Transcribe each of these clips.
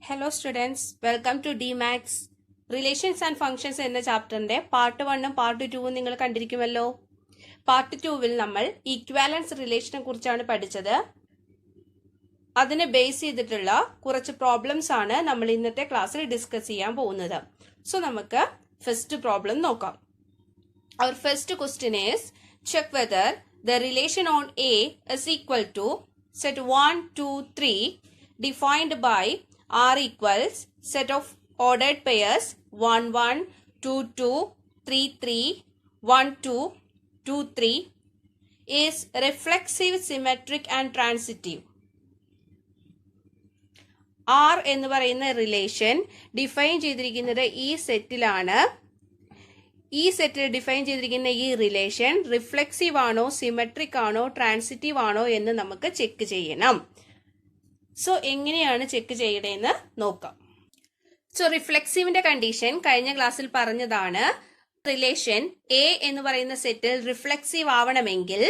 Hello students, welcome to DMATS. Relations and functions എന്ന ചാപ്റ്ററിന്റെ part 1ഉം part 2ഉം നിങ്ങൾ കണ്ടിരിക്കുമല്ലോ. Part 2വിൽ നമ്മൾ ഈക്വാലൻസ് റിലേഷനെ കുറിച്ചാണ് പഠിച്ചത്. അതിനെ ബേസ് ചെയ്തിട്ടുള്ള കുറച്ച് പ്രോബ്ലംസ് ആണ് നമ്മൾ ഇന്നത്തെ ക്ലാസ്സിൽ ഡിസ്കസ് ചെയ്യാൻ പോകുന്നത്. സോ നമുക്ക് ഫസ്റ്റ് പ്രോബ്ലം നോക്കാം. Our first question is, check whether the relation on A is equal to set 1, 2, 3 defined by R equals set of ordered pairs 1, 1, 2, 2, 3, 3, 1, 2, 2, 3 is reflexive, symmetric and transitive. R എന്ന് പറയുന്ന relation define ചെയ്തിരിക്കുന്നത് ഈ സെറ്റിലാണ്. ഈ സെറ്റിൽ define ചെയ്തിരിക്കുന്ന ഈ relation reflexive ആണോ, symmetric ആണോ, transitive ആണോ എന്ന് നമുക്ക് ചെക്ക് ചെയ്യണം. സോ എങ്ങനെയാണ് ചെക്ക് ചെയ്യണതെന്ന് നോക്കാം. സോ റിഫ്ലെക്സീവിന്റെ കണ്ടീഷൻ കഴിഞ്ഞ ക്ലാസ്സിൽ പറഞ്ഞതാണ്. റിലേഷൻ എ എന്ന് പറയുന്ന സെറ്റിൽ റിഫ്ലെക്സീവ് ആവണമെങ്കിൽ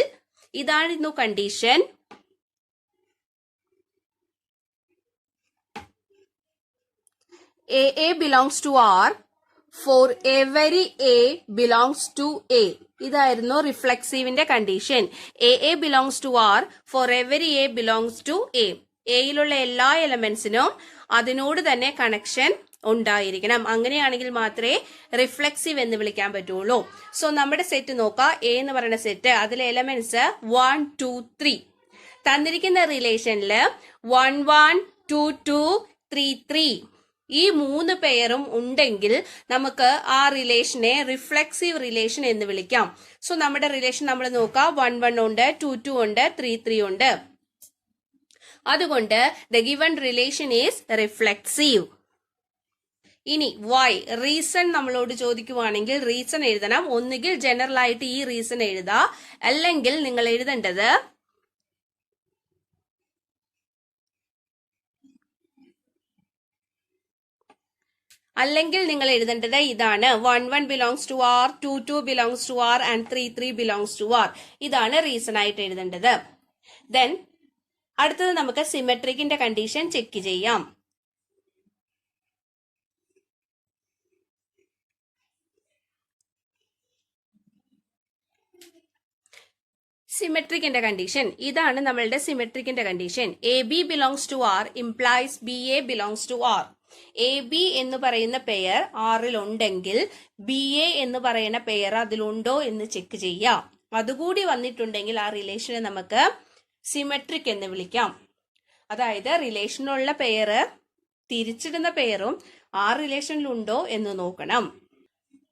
ഇതായിരുന്നു condition. A belongs to R for every A belongs to A. ഇതായിരുന്നു റിഫ്ലെക്സീവിന്റെ condition. A belongs to R for every A belongs to A. എയിലുള്ള എല്ലാ എലമെന്റ്സിനും അതിനോട് തന്നെ കണക്ഷൻ ഉണ്ടായിരിക്കണം. അങ്ങനെയാണെങ്കിൽ മാത്രമേ റിഫ്ലെക്സീവ് എന്ന് വിളിക്കാൻ പറ്റുള്ളൂ. സോ നമ്മുടെ സെറ്റ് നോക്കാം. എ എന്ന് പറയുന്ന സെറ്റ്, അതിലെ എലമെന്റ്സ് 1, 2, 3 തന്നിരിക്കുന്ന റിലേഷനിൽ 1, 1, 2, 2, 3, 3 ഈ 3 പെയറും ഉണ്ടെങ്കിൽ നമുക്ക് ആ റിലേഷനെ റിഫ്ലെക്സീവ് റിലേഷൻ എന്ന് വിളിക്കാം. സോ നമ്മുടെ റിലേഷൻ നമ്മൾ നോക്കാം. 1, 1 ഉണ്ട്, 2, 2 ഉണ്ട്, 3, 3 ഉണ്ട്. അതുകൊണ്ട് the given relation is reflexive. ഇനി വൈ റീസൺ നമ്മളോട് ചോദിക്കുവാണെങ്കിൽ റീസൺ എഴുതണം. ഒന്നുകിൽ ജനറൽ ആയിട്ട് ഈ റീസൺ എഴുതാം, അല്ലെങ്കിൽ നിങ്ങൾ എഴുതേണ്ടത് ഇതാണ്. 1, 1 belongs to R, 2, 2 belongs to R and 3, 3 belongs to R. ഇതാണ് റീസൺ ആയിട്ട് എഴുതേണ്ടത്. ദെൻ അടുത്തത് നമുക്ക് സിമെട്രിക്കിന്റെ കണ്ടീഷൻ ചെക്ക് ചെയ്യാം. സിമെട്രിക്കിന്റെ കണ്ടീഷൻ ഇതാണ്. നമ്മളുടെ സിമെട്രിക്കിന്റെ condition AB belongs to R implies BA belongs to R. AB എന്ന് പറയുന്ന പെയർ ആറിൽ ഉണ്ടെങ്കിൽ BA എന്ന് പറയുന്ന പെയർ അതിലുണ്ടോ എന്ന് ചെക്ക് ചെയ്യാം. അതുകൂടി വന്നിട്ടുണ്ടെങ്കിൽ ആ റിലേഷനെ നമുക്ക് സിമെട്രിക് എന്ന് വിളിക്കാം. അതായത് റിലേഷനുള്ള പെയർ തിരിച്ചിടുന്ന പെയറും ആ റിലേഷനിലുണ്ടോ എന്ന് നോക്കണം.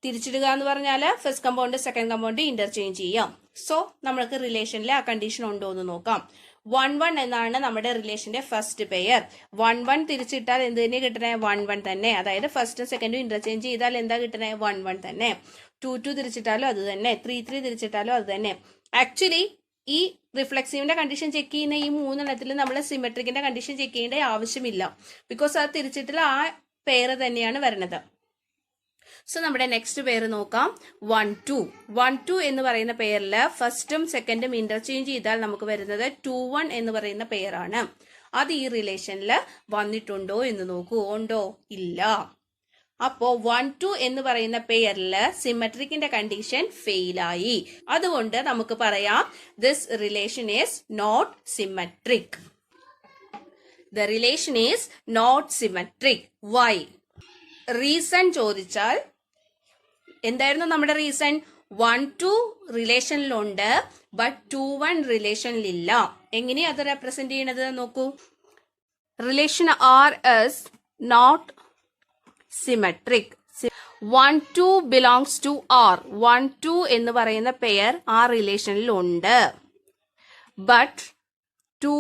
തിരിച്ചിടുക എന്ന് പറഞ്ഞാൽ first compound second compound interchange ചെയ്യാം. സോ നമ്മൾക്ക് റിലേഷനിൽ ആ കണ്ടീഷൻ ഉണ്ടോ എന്ന് നോക്കാം. 1, 1 എന്നാണ് നമ്മുടെ റിലേഷന്റെ ഫസ്റ്റ് പെയർ. 1, 1 തിരിച്ചിട്ടാൽ എന്ത് തന്നെ കിട്ടണേ? 1, 1 തന്നെ. അതായത് ഫസ്റ്റും സെക്കൻഡും ഇന്റർചേഞ്ച് ചെയ്താൽ എന്താ കിട്ടണേ? 1, 1 തന്നെ. 2, 2 തിരിച്ചിട്ടാലും അത് തന്നെ. 3, 3 തിരിച്ചിട്ടാലും അത് തന്നെ. ആക്ച്വലി ഈ റിഫ്ലെക്സീവിന്റെ കണ്ടീഷൻ ചെക്ക് ചെയ്യുന്ന ഈ 3 എണ്ണത്തിൽ നമ്മൾ സിമെട്രിക്കിന്റെ കണ്ടീഷൻ ചെക്ക് ചെയ്യേണ്ട ആവശ്യമില്ല. ബിക്കോസ് അത് തിരിച്ചിട്ടുള്ള ആ പെയർ തന്നെയാണ് വരുന്നത്. സോ നമ്മുടെ നെക്സ്റ്റ് പെയർ നോക്കാം. 1, 2. 1, 2 എന്ന് പറയുന്ന പെയറിൽ ഫസ്റ്റും സെക്കൻഡും ഇന്റർചേഞ്ച് ചെയ്താൽ നമുക്ക് വരുന്നത് 2, 1 എന്ന് പറയുന്ന പെയറാണ്. അത് ഈ റിലേഷനിൽ വന്നിട്ടുണ്ടോ എന്ന് നോക്കൂ. ഉണ്ടോ? ഇല്ല. അപ്പോ 1, 2 എന്ന് പറയുന്ന പെയറിൽ സിമെട്രിക്കിന്റെ കണ്ടീഷൻ ഫെയിലായി. അതുകൊണ്ട് നമുക്ക് പറയാം this relation is not symmetric. The relation is not symmetric. Why? Reason ചോദിച്ചാൽ എന്തായിരുന്നു നമ്മുടെ റീസൺ? 1, 2 റിലേഷനിലുണ്ട്, ബട്ട് 2, 1 റിലേഷനിലില്ല. എങ്ങനെയാ അത് റെപ്രസെന്റ് ചെയ്യണത് നോക്കൂ. Relation R is not symmetric. 1, 2 belongs to R. 1, 2 എന്ന് പറയുന്ന പെയർ ആ റിലേഷനിൽ ഉണ്ട്. But 2,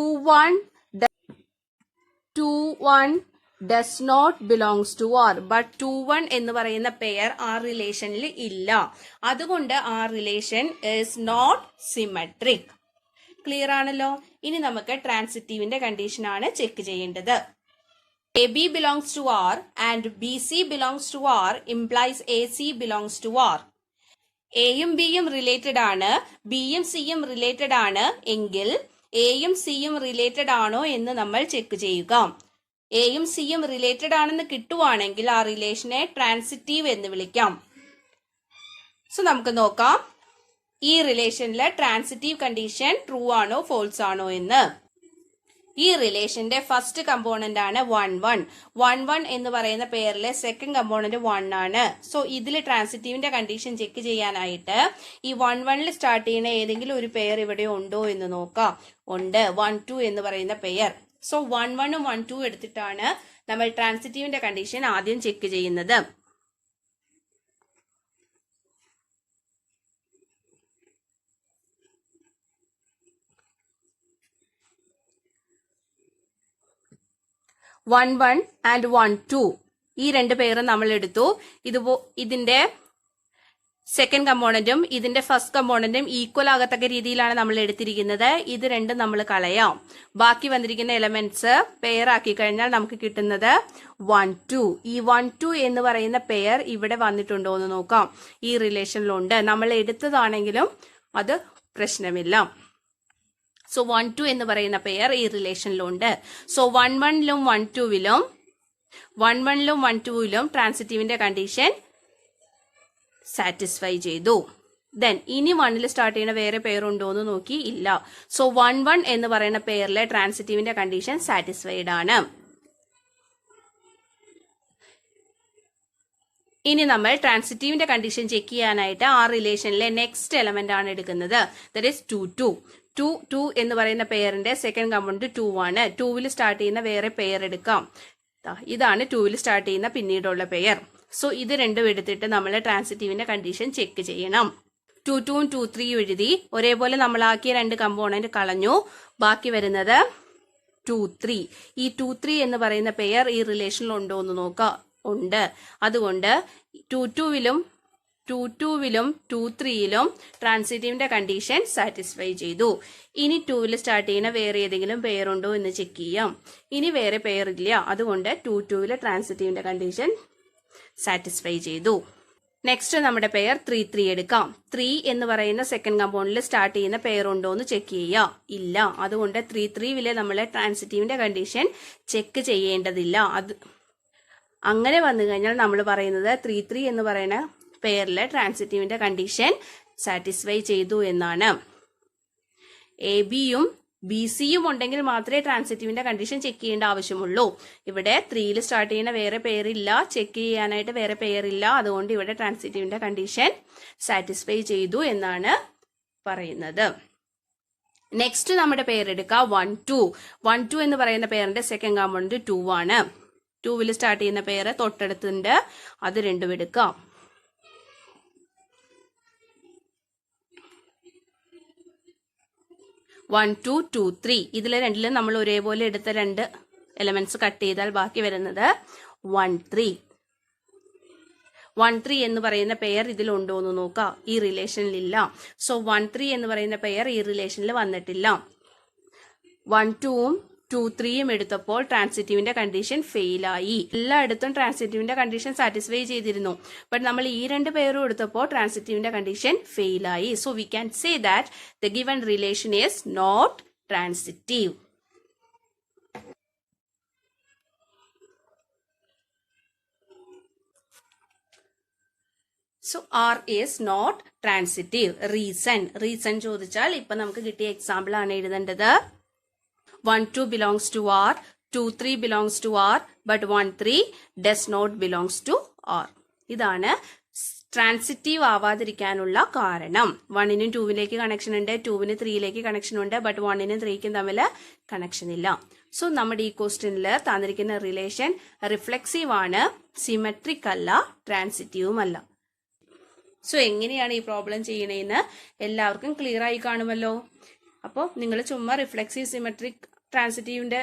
1 does not belongs to R. But 2, 1 എന്ന് പറയുന്ന പെയർ ആ റിലേഷനിൽ ഇല്ല. അതുകൊണ്ട് ആ relation is not symmetric. Clear ആണല്ലോ. ഇനി നമുക്ക് ട്രാൻസിറ്റീവിന്റെ കണ്ടീഷൻ ആണ് ചെക്ക് ചെയ്യേണ്ടത്. AB belongs to R and BC belongs to R implies AC belongs to R. എയും ബിയും റിലേറ്റഡ് ആണ്, ബിയും സിയും റിലേറ്റഡ് ആണ് എങ്കിൽ എയും സിയും റിലേറ്റഡ് ആണോ എന്ന് നമ്മൾ ചെക്ക് ചെയ്യുക. എയും സിയും റിലേറ്റഡ് ആണെന്ന് കിട്ടുവാണെങ്കിൽ ആ റിലേഷനെ ട്രാൻസിറ്റീവ് എന്ന് വിളിക്കാം. സോ നമുക്ക് നോക്കാം ഈ റിലേഷനിലെ ട്രാൻസിറ്റീവ് കണ്ടീഷൻ ട്രൂ ആണോ ഫോൾസ് ആണോ എന്ന്. ഈ റിലേഷന്റെ ഫസ്റ്റ് കമ്പോണന്റ് ആണ് 1 1 എന്ന് പറയുന്ന പേരിലെ സെക്കൻഡ് കമ്പോണന്റ് 1 ആണ്. സോ ഇതിൽ ട്രാൻസിറ്റീവിന്റെ കണ്ടീഷൻ ചെക്ക് ചെയ്യാനായിട്ട് ഈ 1 സ്റ്റാർട്ട് ചെയ്യുന്ന ഏതെങ്കിലും ഒരു പെയർ ഇവിടെ ഉണ്ടോ എന്ന് നോക്കാം. ഉണ്ട്, 1 2 എന്ന് പറയുന്ന പെയർ. സോ 1 1 1 2 എടുത്തിട്ടാണ് നമ്മൾ ട്രാൻസിറ്റീവിന്റെ കണ്ടീഷൻ ആദ്യം ചെക്ക് ചെയ്യുന്നത്. വൺ വൺ ആൻഡ് 1 2 ഈ രണ്ട് പേരും നമ്മൾ എടുത്തു. ഇതിന്റെ സെക്കൻഡ് കമ്പോണന്റും ഇതിന്റെ ഫസ്റ്റ് കമ്പോണന്റും ഈക്വൽ ആകത്തക്ക രീതിയിലാണ് നമ്മൾ എടുത്തിരിക്കുന്നത്. ഇത് രണ്ടും നമ്മൾ കളയാം. ബാക്കി വന്നിരിക്കുന്ന എലമെന്റ്സ് പെയർ ആക്കി കഴിഞ്ഞാൽ നമുക്ക് കിട്ടുന്നത് 1 2. ഈ 1 2 എന്ന് പറയുന്ന പെയർ ഇവിടെ വന്നിട്ടുണ്ടോ എന്ന് നോക്കാം. ഈ റിലേഷനിലുണ്ട്. നമ്മൾ എടുത്തതാണെങ്കിലും അത് പ്രശ്നമില്ല. സോ 1 2 എന്ന് പറയുന്ന പെയർ ഈ റിലേഷനിലുണ്ട്. സോ 1 1ലും 1 2ലും 1 1ലും 1 2ലും ട്രാൻസിറ്റീവിന്റെ കണ്ടീഷൻ സാറ്റിസ്ഫൈ ചെയ്തു. ദെൻ ഇനി 1ൽ സ്റ്റാർട്ട് ചെയ്യുന്ന വേറെ പെയർ ഉണ്ടോ എന്ന് നോക്കി, ഇല്ല. സോ 1 1 എന്ന് പറയുന്ന പെയറിലെ ട്രാൻസിറ്റീവിന്റെ കണ്ടീഷൻ സാറ്റിസ്ഫൈഡ് ആണ്. ഇനി നമ്മൾ ട്രാൻസിറ്റീവിന്റെ കണ്ടീഷൻ ചെക്ക് ചെയ്യാനായിട്ട് ആ റിലേഷനിലെ നെക്സ്റ്റ് എലമെന്റ് ആണ് എടുക്കുന്നത്. That is 2 2. 2 2 എന്ന് പറയുന്ന പെയറിന്റെ സെക്കൻഡ് കമ്പോണന്റ് 2 ആണ്. 2ൽ സ്റ്റാർട്ട് ചെയ്യുന്ന വേറെ പെയർ എടുക്കാം. ഇതാണ് 2ൽ സ്റ്റാർട്ട് ചെയ്യുന്ന പിന്നീടുള്ള പെയർ. സോ ഇത് രണ്ടും എടുത്തിട്ട് നമ്മൾ ട്രാൻസിറ്റീവിന്റെ കണ്ടീഷൻ ചെക്ക് ചെയ്യണം. 2 2 2 3 എഴുതി ഒരേപോലെ നമ്മളാക്കിയ രണ്ട് കമ്പോണന്റ് കളഞ്ഞു. ബാക്കി വരുന്നത് 2 3. ഈ 2 3 എന്ന് പറയുന്ന പെയർ ഈ റിലേഷനിൽ ഉണ്ടോ എന്ന് നോക്കാം. ഉണ്ട്. അതുകൊണ്ട് 2 2ലും 2 2ലും 2 3ലും ട്രാൻസിറ്റീവിന്റെ കണ്ടീഷൻ സാറ്റിസ്ഫൈ ചെയ്തു. ഇനി 2ൽ സ്റ്റാർട്ട് ചെയ്യുന്ന വേറെ ഏതെങ്കിലും പെയർ ഉണ്ടോ എന്ന് ചെക്ക് ചെയ്യാം. ഇനി വേറെ പെയർ ഇല്ല. അതുകൊണ്ട് 2 2ലെ ട്രാൻസിറ്റീവിന്റെ കണ്ടീഷൻ സാറ്റിസ്ഫൈ ചെയ്തു. നെക്സ്റ്റ് നമ്മുടെ പെയർ 3 3 എടുക്കാം. 3 എന്ന് പറയുന്ന സെക്കൻഡ് കമ്പോണന്റിൽ സ്റ്റാർട്ട് ചെയ്യുന്ന പെയർ ഉണ്ടോ എന്ന് ചെക്ക് ചെയ്യാം. ഇല്ല. അതുകൊണ്ട് 3 3ലെ നമ്മളെ ട്രാൻസിറ്റീവിന്റെ കണ്ടീഷൻ ചെക്ക് ചെയ്യേണ്ടതില്ല. അത് അങ്ങനെ വന്നു കഴിഞ്ഞാൽ നമ്മൾ പറയുന്നത് 3 3 എന്ന് പറയുന്ന പെയറിലെ ട്രാൻസിറ്റീവിന്റെ കണ്ടീഷൻ സാറ്റിസ്ഫൈ ചെയ്തു എന്നാണ്. എ ബിയും ബി സിയും ഉണ്ടെങ്കിൽ മാത്രമേ ട്രാൻസിറ്റീവിന്റെ കണ്ടീഷൻ ചെക്ക് ചെയ്യേണ്ട ആവശ്യമുള്ളൂ. ഇവിടെ 3ൽ സ്റ്റാർട്ട് ചെയ്യുന്ന വേറെ പെയറില്ല, ചെക്ക് ചെയ്യാനായിട്ട് വേറെ പെയറില്ല. അതുകൊണ്ട് ഇവിടെ ട്രാൻസിറ്റീവിന്റെ കണ്ടീഷൻ സാറ്റിസ്ഫൈ ചെയ്തു എന്നാണ് പറയുന്നത്. നെക്സ്റ്റ് നമ്മുടെ പെയർ എടുക്കുക 1 2. 1 2 എന്ന് പറയുന്ന പെയറിന്റെ സെക്കൻഡ് കമ്പോണന്റ് 2 ആണ്. 2ൽ സ്റ്റാർട്ട് ചെയ്യുന്ന പെയർ തൊട്ടടുത്തുണ്ട്. അത് രണ്ടും എടുക്കാം. 1 2 2 3 ഇതിലെ രണ്ടിലും നമ്മൾ ഒരേപോലെ എടുത്ത രണ്ട് എലമെന്റ്സ് കട്ട് ചെയ്താൽ ബാക്കി വരുന്നത് 1 3. 1 3 എന്ന് പറയുന്ന പെയർ ഇതിലുണ്ടോ എന്ന് നോക്കാം. ഈ റിലേഷനിൽ ഇല്ല. സോ 1 3 എന്ന് പറയുന്ന പെയർ ഈ റിലേഷനിൽ വന്നിട്ടില്ല. 1 2ഉം 2 3യും എടുത്തപ്പോൾ ട്രാൻസിറ്റീവിന്റെ കണ്ടീഷൻ ഫെയിലായി. എല്ലായിടത്തും ട്രാൻസിറ്റീവിന്റെ കണ്ടീഷൻ സാറ്റിസ്ഫൈ ചെയ്തിരുന്നു. ബട്ട് നമ്മൾ ഈ രണ്ട് പെയറും എടുത്തപ്പോൾ ട്രാൻസിറ്റീവിന്റെ കണ്ടീഷൻ ഫെയിലായി. So we can say that the given relation is not transitive. So R is not transitive. Reason ചോദിച്ചാൽ ഇപ്പൊ നമുക്ക് കിട്ടിയ എക്സാമ്പിൾ ആണ് എഴുതേണ്ടത്. 1 2 belongs to R, 2 3 belongs to R, but 1 3 does not belongs to R. ഇതാണ് transitive ആവാതിരിക്കാനുള്ള കാരണം. 1നും 2ലേക്ക് connection ഉണ്ട്, 2ന് 3ലേക്ക് connection ഉണ്ട്, ബട്ട് 1നും 3ക്കും തമ്മിൽ കണക്ഷൻ ഇല്ല. സോ നമ്മുടെ ഈ ക്വസ്റ്റ്യനിൽ തന്നിരിക്കുന്ന റിലേഷൻ റിഫ്ലെക്സീവ് ആണ്, സിമെട്രിക് അല്ല, ട്രാൻസിറ്റീവും അല്ല. സോ എങ്ങനെയാണ് ഈ പ്രോബ്ലം ചെയ്യണേന്ന് എല്ലാവർക്കും ക്ലിയർ ആയി കാണുമല്ലോ. അപ്പോൾ നിങ്ങൾ ചുമ്മാ റിഫ്ലെക്സീവ്, സിമെട്രിക്, ട്രാൻസിറ്റീവിന്റെ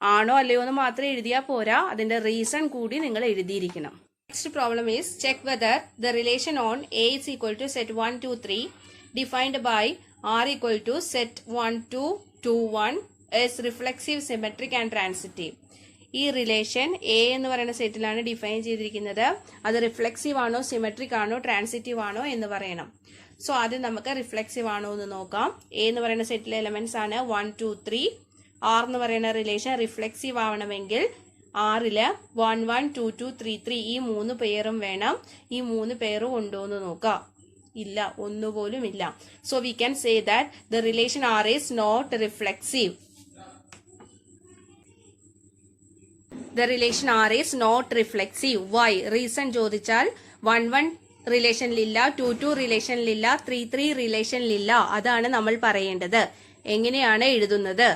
ആണോ അല്ലയോ എന്ന് മാത്രം എഴുതിയാൽ പോരാ, അതിന്റെ റീസൺ കൂടി നിങ്ങൾ എഴുതിയിരിക്കണം. Next problem is check whether the relation on A is equal to set 1 2 3 defined by R equal to set 1 2 2 1 is reflexive, symmetric and transitive. ഈ റിലേഷൻ എ എന്ന് പറയുന്ന സെറ്റിലാണ് ഡിഫൈൻ ചെയ്തിരിക്കുന്നത്. അത് റിഫ്ലെക്സീവ് ആണോ, സിമെട്രിക് ആണോ, ട്രാൻസിറ്റീവ് ആണോ എന്ന് പറയണം. സോ ആദ്യം നമുക്ക് റിഫ്ലെക്സീവ് ആണോ എന്ന് നോക്കാം. എ എന്ന് പറയുന്ന സെറ്റിലെ എലമെന്റ്സ് ആണ് 1 2 3. ആർ എന്ന് പറയുന്ന റിലേഷൻ റിഫ്ലെക്സീവ് ആവണമെങ്കിൽ ആറില് 1 1 2 2 3 3 ഈ 3 പെയറും വേണം. ഈ 3 പെയറും ഉണ്ടോ എന്ന് നോക്കാം. ഇല്ല, ഒന്നുപോലും ഇല്ല. So we can say that the relation R is not reflexive. The relation R is not reflexive. Why? Reason ചോദിച്ചാൽ 1 1 റിലേഷനിലില്ല, 2 2 റിലേഷനിലില്ല, 3 3 റിലേഷനിലില്ല. അതാണ് നമ്മൾ പറയേണ്ടത്. എങ്ങനെയാണ് എഴുതുന്നത്?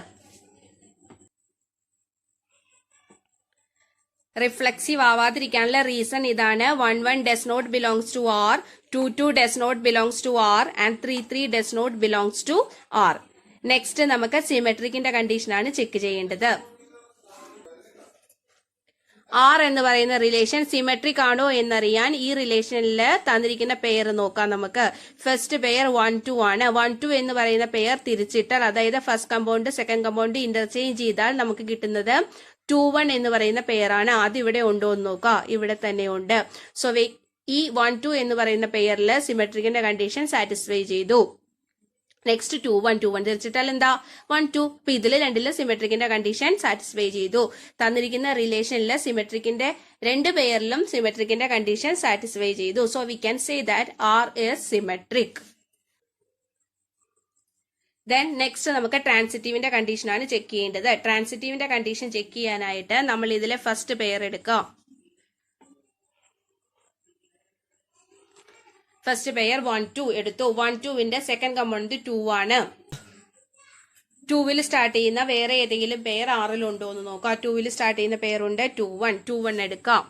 റിഫ്ലെക്സീവ് ആവാതിരിക്കാനുള്ള റീസൺ ഇതാണ്. 1 1 does not belongs to R, 2 2 does not belongs to R and 3 3 does not belongs to R. Next നമുക്ക് സിമെട്രിക്കിന്റെ കണ്ടീഷനാണ് check ചെയ്യേണ്ടത്. ആർ എന്ന് പറയുന്ന റിലേഷൻ സിമെട്രിക് ആണോ എന്നറിയാൻ ഈ റിലേഷനിൽ തന്നിരിക്കുന്ന പെയർ നോക്കാം നമുക്ക്. ഫസ്റ്റ് പെയർ 1 2 ആണ്. 1 2 എന്ന് പറയുന്ന പെയർ തിരിച്ചിട്ടാൽ, അതായത് first compound second compound interchange ചെയ്താൽ നമുക്ക് കിട്ടുന്നത് 2 1 എന്ന് പറയുന്ന പെയറാണ്. അത് ഇവിടെ ഉണ്ടോ എന്ന് നോക്കാം. ഇവിടെ തന്നെ ഉണ്ട്. സോ ഈ 1 2 എന്ന് പറയുന്ന പെയറിൽ സിമെട്രിക്കിന്റെ കണ്ടീഷൻ സാറ്റിസ്ഫൈ ചെയ്തു. നെക്സ്റ്റ് 2 1 2 1 തിരിച്ചിട്ടാൽ എന്താ 1 2. ഇപ്പൊ ഇതിൽ രണ്ടിലും സിമെട്രിക്കിന്റെ കണ്ടീഷൻ സാറ്റിസ്ഫൈ ചെയ്തു. തന്നിരിക്കുന്ന റിലേഷനിൽ സിമെട്രിക്കിന്റെ രണ്ട് പെയറിലും സിമെട്രിക്കിന്റെ കണ്ടീഷൻ സാറ്റിസ്ഫൈ ചെയ്തു. So we can say that R is symmetric. Then next നമുക്ക് ട്രാൻസിറ്റീവിന്റെ കണ്ടീഷനാണ് ചെക്ക് ചെയ്യേണ്ടത്. ട്രാൻസിറ്റീവിന്റെ കണ്ടീഷൻ ചെക്ക് ചെയ്യാനായിട്ട് നമ്മൾ ഇതിലെ ഫസ്റ്റ് പെയർ എടുക്കാം. ഫസ്റ്റ് പെയർ 1 2 എടുത്തു. 1 2 സെക്കൻഡ് കമ്പൗണ്ട് 2 ആണ്. 2 സ്റ്റാർട്ട് ചെയ്യുന്ന വേറെ ഏതെങ്കിലും പെയർ ആറിലുണ്ടോ എന്ന് നോക്കാം. 2 സ്റ്റാർട്ട് ചെയ്യുന്ന പെയർ ഉണ്ട്. 2 1 എടുക്കാം.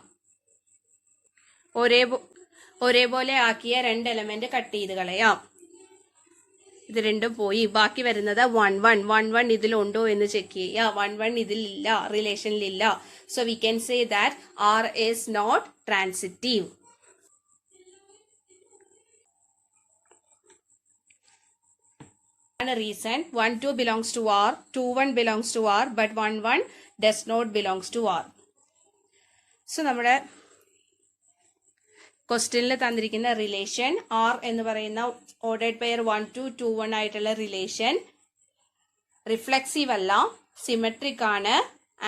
ഒരേപോലെ ആക്കിയ രണ്ട് എലമെന്റ് കട്ട് ചെയ്ത് കളയാം. ഇത് രണ്ടും പോയി. ബാക്കി വരുന്നത് 1 1 ഇതിലുണ്ടോ എന്ന് ചെക്ക് ചെയ്യുക. 1 1 ഇതിലില്ല, റിലേഷനിലില്ല. So we can say that R is not transitive. Reason 1 2 belongs to R, 2 1 belongs to R, but 1 1 does not belongs to R. So നമ്മുടെ ക്വസ്റ്റ്യനിൽ തന്നിരിക്കുന്ന റിലേഷൻ ആർ എന്ന് പറയുന്ന ഓർഡേഡ് പെയർ 1 2 2 1 ആയിട്ടുള്ള റിലേഷൻ റിഫ്ലെക്സീവ് അല്ല, സിമെട്രിക് ആണ്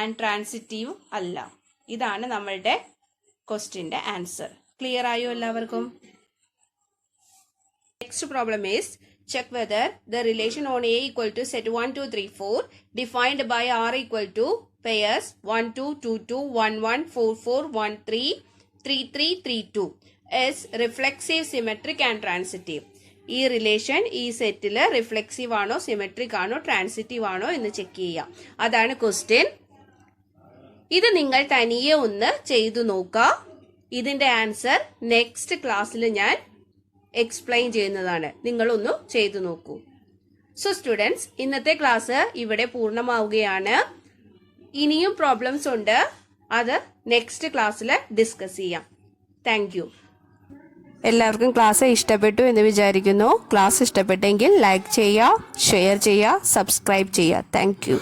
ആൻഡ് ട്രാൻസിറ്റീവ് അല്ല. ഇതാണ് നമ്മളുടെ ക്വസ്റ്റ്യന്റെ ആൻസർ. ക്ലിയർ ആയോ എല്ലാവർക്കും? Next problem is check whether the relation on A equal to set 1 2 3 4 defined by R equal to pairs 1 2 2 2 1 1 4 4 1 3 3 3 3 2 is reflexive, symmetric and transitive. ഈ relation ഈ സെറ്റില് reflexive ആണോ, സിമെട്രിക് ആണോ, ട്രാൻസിറ്റീവ് ആണോ എന്ന് ചെക്ക് ചെയ്യാം. അതാണ് ക്വസ്റ്റ്യൻ. ഇത് നിങ്ങൾ തനിയെ ഒന്ന് ചെയ്തു നോക്കുക. ഇതിന്റെ ആൻസർ നെക്സ്റ്റ് ക്ലാസ്സിൽ ഞാൻ എക്സ്പ്ലെയിൻ ചെയ്യുന്നതാണ്. നിങ്ങളൊന്ന് ചെയ്തു നോക്കൂ. സോ സ്റ്റുഡൻസ്, ഇന്നത്തെ ക്ലാസ് ഇവിടെ പൂർണ്ണമാവുകയാണ്. ഇനിയും പ്രോബ്ലംസ് ഉണ്ട്. അത് നെക്സ്റ്റ് ക്ലാസ്സിൽ ഡിസ്കസ് ചെയ്യാം. Thank you. എല്ലാവർക്കും ക്ലാസ് ഇഷ്ടപ്പെട്ടു എന്ന് വിചാരിക്കുന്നു. ക്ലാസ് ഇഷ്ടപ്പെട്ടെങ്കിൽ ലൈക്ക് ചെയ്യുക, ഷെയർ ചെയ്യുക, സബ്സ്ക്രൈബ് ചെയ്യുക. Thank you.